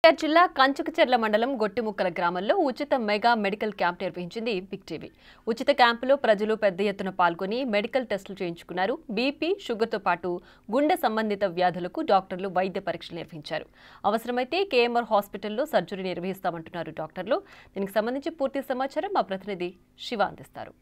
ఎన్టీఆర్ జిల్లా కంచుకచెర్ల మండలం గొట్టిముక్కల గ్రామంలో ఉచిత మెగా మెడికల్ క్యాంప్ నిర్వహించింది బిగ్ టీవీ. ఉచిత క్యాంపులో ప్రజలు పెద్ద ఎత్తున పాల్గొని మెడికల్ టెస్టులు చేయించుకున్నారు. బీపీ, షుగర్తో పాటు గుండె సంబంధిత వ్యాధులకు డాక్టర్లు వైద్య పరీక్షలు నిర్వహించారు. అవసరమైతే కేఎంఆర్ హాస్పిటల్లో సర్జరీ నిర్వహిస్తామంటున్నారు డాక్టర్లు. దీనికి సంబంధించి పూర్తి సమాచారం మా ప్రతినిధి శివ అందిస్తారు.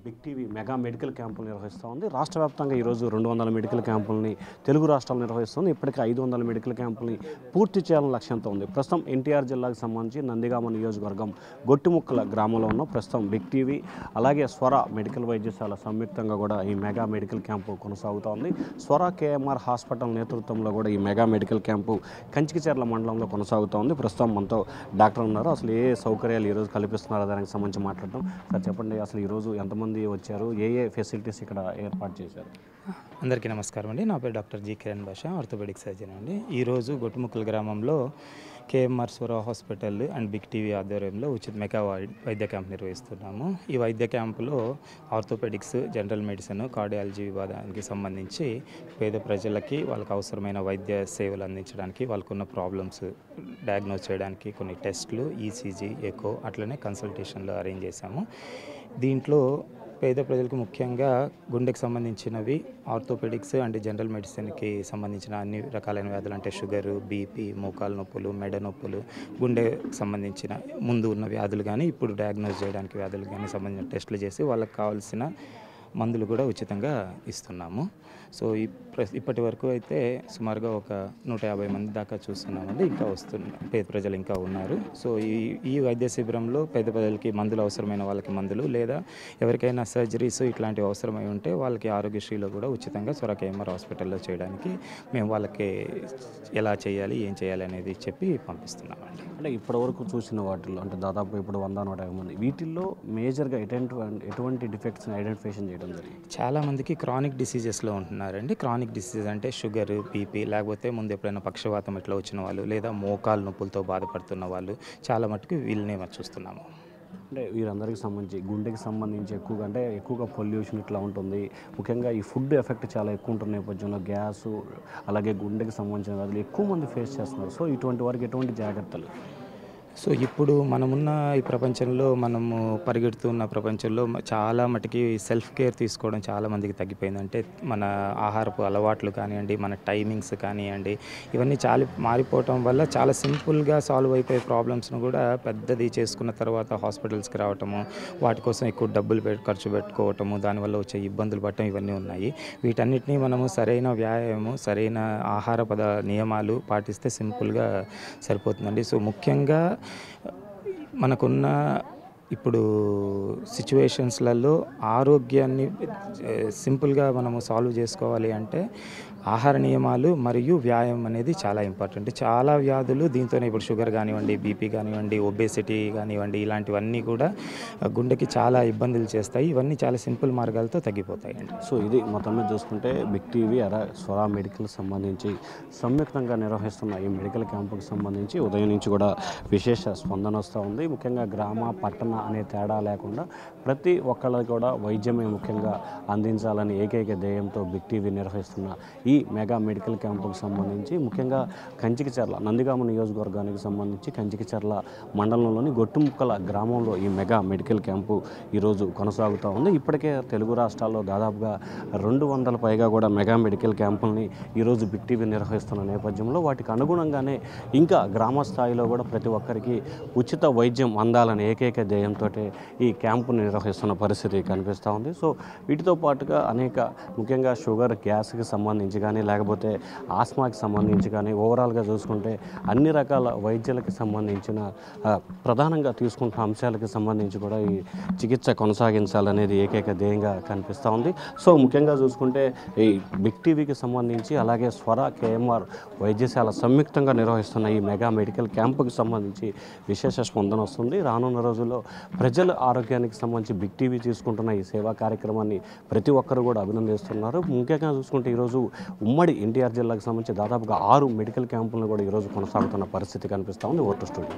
బిగ్ టీవీ మెగా మెడికల్ క్యాంపులు నిర్వహిస్తూ ఉంది. రాష్ట్ర వ్యాప్తంగా ఈరోజు 200 మెడికల్ క్యాంపులని తెలుగు రాష్ట్రాలు నిర్వహిస్తుంది. ఇప్పటికే 500 మెడికల్ క్యాంపులని పూర్తి చేయాలని లక్ష్యంతో ఉంది. ప్రస్తుతం ఎన్టీఆర్ జిల్లాకు సంబంధించి నందిగామ నియోజకవర్గం గొట్టిముక్కల గ్రామంలో ఉన్న ప్రస్తుతం బిగ్ టీవీ అలాగే స్వర మెడికల్ వైద్యశాల సంయుక్తంగా కూడా ఈ మెగా మెడికల్ క్యాంపు కొనసాగుతూ ఉంది. స్వర కేఎంఆర్ హాస్పిటల్ నేతృత్వంలో కూడా ఈ మెగా మెడికల్ క్యాంపు కంచికచెర్ల మండలంలో కొనసాగుతూ ఉంది. ప్రస్తుతం మనతో డాక్టర్ ఉన్నారు. అసలు ఏ సౌకర్యాలు ఈరోజు కల్పిస్తున్నారో దానికి సంబంధించి మాట్లాడటం. సార్ చెప్పండి, అసలు ఈరోజు ఎంతమంది వచ్చారు, ఏ ఫెసిలిటీస్ ఇక్కడ ఏర్పాటు చేశారు? అందరికీ నమస్కారం అండి. నా పేరు డాక్టర్ జి కిరణ్ భాష, ఆర్థోపెడిక్ సర్జన్ అండి. ఈరోజు గొట్టుముక్కల గ్రామంలో కేఎంఆర్ స్వర హాస్పిటల్ అండ్ బిగ్ టీవీ ఆధ్వర్యంలో ఉచిత మెగా వైద్య క్యాంప్ నిర్వహిస్తున్నాము. ఈ వైద్య క్యాంపులో ఆర్థోపెడిక్స్, జనరల్ మెడిసిన్, కార్డియాలజీ విభాగానికి సంబంధించి పేద ప్రజలకి వాళ్ళకి అవసరమైన వైద్య సేవలు అందించడానికి, వాళ్ళకున్న ప్రాబ్లమ్స్ డయాగ్నోస్ చేయడానికి కొన్ని టెస్టులు, ఈసీజీ, ఎకో, అట్లనే కన్సల్టేషన్లు అరేంజ్ చేశాము. దీంట్లో పేద ప్రజలకు ముఖ్యంగా గుండెకి సంబంధించినవి, ఆర్థోపెడిక్స్ అండ్ జనరల్ మెడిసిన్కి సంబంధించిన అన్ని రకాలైన వ్యాధులు అంటే షుగరు, బీపీ, మోకాలు నొప్పులు, మెడ నొప్పులు, గుండెకి సంబంధించిన ముందు ఉన్న వ్యాధులు కానీ ఇప్పుడు డయాగ్నోస్ చేయడానికి వ్యాధులు కానీ సంబంధించిన టెస్టులు చేసి వాళ్ళకి కావాల్సిన మందులు కూడా ఉచితంగా ఇస్తున్నాము. సో ఇప్పటి వరకు అయితే సుమారుగా ఒక 150 మంది దాకా చూస్తున్నామండి. ఇంకా పేద ప్రజలు ఇంకా ఉన్నారు. సో ఈ వైద్య శిబిరంలో పేద ప్రజలకి మందులు అవసరమైన వాళ్ళకి మందులు, లేదా ఎవరికైనా సర్జరీస్ ఇట్లాంటివి అవసరమై ఉంటే వాళ్ళకి ఆరోగ్యశ్రీలో కూడా ఉచితంగా స్వర కేఎంఆర్ హాస్పిటల్లో చేయడానికి మేము వాళ్ళకి ఎలా చేయాలి, ఏం చేయాలి అనేది చెప్పి పంపిస్తున్నామండి. అంటే ఇప్పటివరకు చూసిన వాటిల్లో అంటే దాదాపు ఇప్పుడు 100-150 మంది, వీటిల్లో మేజర్గా ఎటువంటి డిఫెక్ట్స్ని ఐడెంటిఫికేషన్ చేయడం జరిగింది? చాలామందికి క్రానిక్ డిసీజెస్లో ఉంటున్నారండి. క్రానిక్ డిసీజ్ అంటే షుగర్, బీపీ, లేకపోతే ముందు ఎప్పుడైనా పక్షవాతం ఇట్లా వచ్చిన వాళ్ళు, లేదా మోకాలు నొప్పులతో బాధపడుతున్న వాళ్ళు చాలా మటుకు వీళ్ళనే చూస్తున్నాము. అంటే వీరందరికీ సంబంధించి గుండెకి సంబంధించి ఎక్కువగా పొల్యూషన్ ఇట్లా ఉంటుంది. ముఖ్యంగా ఈ ఫుడ్ ఎఫెక్ట్ చాలా ఎక్కువ ఉంటున్న నేపథ్యంలో గ్యాసు అలాగే గుండెకి సంబంధించిన వ్యాధులు ఎక్కువ మంది ఫేస్ చేస్తున్నారు. సో ఇటువంటి వారికి ఎటువంటి జాగ్రత్తలు? సో ఇప్పుడు మనమున్న ఈ ప్రపంచంలో, మనము పరిగెడుతున్న ప్రపంచంలో చాలా మటుకి సెల్ఫ్ కేర్ తీసుకోవడం చాలా మందికి తగ్గిపోయింది. అంటే మన ఆహారపు అలవాట్లు కానివ్వండి, మన టైమింగ్స్ కానివ్వండి, ఇవన్నీ చాలా మారిపోవటం వల్ల చాలా సింపుల్గా సాల్వ్ అయిపోయే ప్రాబ్లమ్స్ను కూడా పెద్దది చేసుకున్న తర్వాత హాస్పిటల్స్కి రావటము, వాటి కోసం ఎక్కువ డబ్బులు ఖర్చు పెట్టుకోవటము, దానివల్ల వచ్చే ఇబ్బందులు పడటం ఇవన్నీ ఉన్నాయి. వీటన్నిటినీ మనము సరైన వ్యాయామం, సరైన ఆహార నియమాలు పాటిస్తే సింపుల్గా సరిపోతుందండి. సో ముఖ్యంగా మనకున్న ఇప్పుడు సిచ్యువేషన్స్లలో ఆరోగ్యాన్ని సింపుల్గా మనము సాల్వ్ చేసుకోవాలి అంటే ఆహార నియమాలు మరియు వ్యాయామం అనేది చాలా ఇంపార్టెంట్. చాలా వ్యాధులు దీంతోనే, ఇప్పుడు షుగర్ కానివ్వండి, బీపీ కానివ్వండి, ఒబేసిటీ కానివ్వండి, ఇలాంటివన్నీ కూడా గుండెకి చాలా ఇబ్బందులు చేస్తాయి. ఇవన్నీ చాలా సింపుల్ మార్గాలతో తగ్గిపోతాయండి. సో ఇది మొత్తం మీద చూసుకుంటే బిగ్ టీవీ స్వర మెడికల్ సంబంధించి సంయుక్తంగా నిర్వహిస్తున్న ఈ మెడికల్ క్యాంపుకి సంబంధించి ఉదయం నుంచి కూడా విశేష స్పందన వస్తూ ఉంది. ముఖ్యంగా గ్రామ, పట్టణ అనే తేడా లేకుండా ప్రతి ఒక్కళ్ళకి కూడా వైద్యమే ముఖ్యంగా అందించాలని ఏకైక ధ్యేయంతో బిగ్ టీవీ నిర్వహిస్తున్న ఈ మెగా మెడికల్ క్యాంపుకు సంబంధించి ముఖ్యంగా కంచికచెర్ల నందిగామ నియోజకవర్గానికి సంబంధించి కంచికచెర్ల మండలంలోని గొట్టుముక్కల గ్రామంలో ఈ మెగా మెడికల్ క్యాంపు ఈరోజు కొనసాగుతూ ఉంది. ఇప్పటికే తెలుగు రాష్ట్రాల్లో దాదాపుగా 200 పైగా కూడా మెగా మెడికల్ క్యాంపుల్ని ఈరోజు బిగ్ టీవీ నిర్వహిస్తున్న నేపథ్యంలో వాటికి అనుగుణంగానే ఇంకా గ్రామ స్థాయిలో కూడా ప్రతి ఒక్కరికి ఉచిత వైద్యం అందాలని ఏకైక ధ్యేయంతో ఈ క్యాంపును నిర్వహిస్తున్న పరిస్థితి కనిపిస్తూ ఉంది. సో వీటితో పాటుగా అనేక ముఖ్యంగా షుగర్, గ్యాస్కి సంబంధించి కానీ, లేకపోతే ఆస్మాకి సంబంధించి కానీ, ఓవరాల్గా చూసుకుంటే అన్ని రకాల వైద్యాలకు సంబంధించిన ప్రధానంగా తీసుకుంటున్న అంశాలకు సంబంధించి కూడా ఈ చికిత్స కొనసాగించాలనేది ఏకైక ధ్యేయంగా కనిపిస్తూ ఉంది. సో ముఖ్యంగా చూసుకుంటే ఈ బిగ్ టీవీకి సంబంధించి అలాగే స్వర కేఎంఆర్ వైద్యశాల సంయుక్తంగా నిర్వహిస్తున్న ఈ మెగా మెడికల్ క్యాంపుకి సంబంధించి విశేష స్పందన వస్తుంది. రానున్న రోజుల్లో ప్రజల ఆరోగ్యానికి సంబంధించి బిగ్ టీవీ తీసుకుంటున్న ఈ సేవా కార్యక్రమాన్ని ప్రతి ఒక్కరు కూడా అభినందిస్తున్నారు. ముఖ్యంగా చూసుకుంటే ఈరోజు ఉమ్మడి ఎన్టీఆర్ జిల్లాకు సంబంధించి దాదాపుగా 6 మెడికల్ క్యాంపులను కూడా ఈరోజు కొనసాగుతున్న పరిస్థితి కనిపిస్తూ ఉంది. Vote studio.